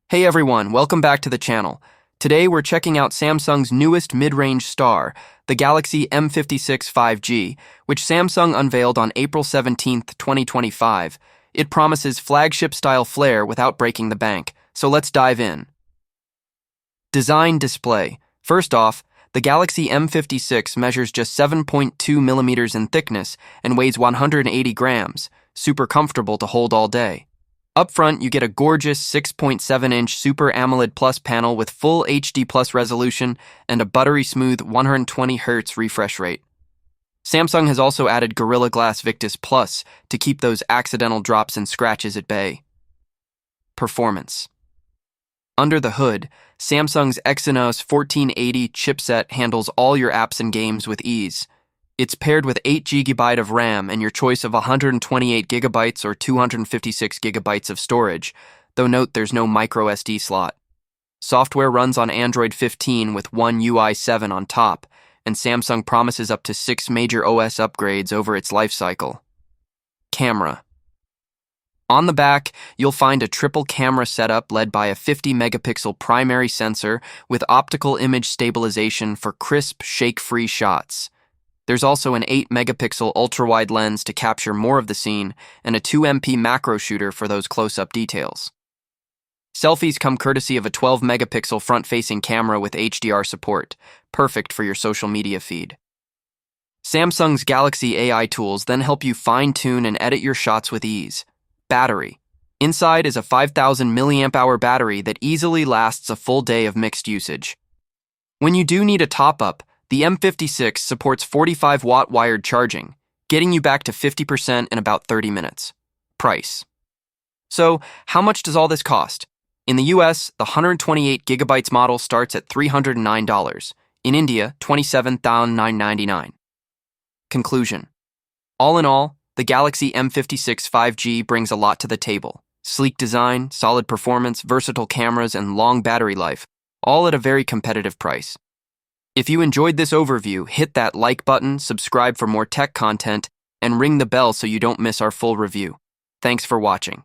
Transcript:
Hey everyone, welcome back to the channel. Today we're checking out Samsung's newest mid-range star, the Galaxy M56 5G, which Samsung unveiled on April 17, 2025. It promises flagship-style flair without breaking the bank, so let's dive in. Design display. First off, the Galaxy M56 measures just 7.2 millimeters in thickness and weighs 180 grams, super comfortable to hold all day. Up front, you get a gorgeous 6.7-inch Super AMOLED Plus panel with full HD Plus resolution and a buttery-smooth 120Hz refresh rate. Samsung has also added Gorilla Glass Victus Plus to keep those accidental drops and scratches at bay. Performance. Under the hood, Samsung's Exynos 1480 chipset handles all your apps and games with ease. It's paired with 8 GB of RAM and your choice of 128 GB or 256 GB of storage, though note there's no microSD slot. Software runs on Android 15 with One UI 7 on top, and Samsung promises up to 6 major OS upgrades over its lifecycle. Camera. On the back, you'll find a triple camera setup led by a 50-megapixel primary sensor with optical image stabilization for crisp, shake-free shots. There's also an 8-megapixel ultra-wide lens to capture more of the scene and a 2MP macro shooter for those close-up details. Selfies come courtesy of a 12-megapixel front-facing camera with HDR support, perfect for your social media feed. Samsung's Galaxy AI tools then help you fine-tune and edit your shots with ease. Battery. Inside is a 5,000 mAh battery that easily lasts a full day of mixed usage. When you do need a top-up, the M56 supports 45-watt wired charging, getting you back to 50% in about 30 minutes. Price. So, how much does all this cost? In the US, the 128 GB model starts at $309. In India, $27,999. Conclusion. All in all, the Galaxy M56 5G brings a lot to the table. Sleek design, solid performance, versatile cameras, and long battery life, all at a very competitive price. If you enjoyed this overview, hit that like button, subscribe for more tech content, and ring the bell so you don't miss our full review. Thanks for watching.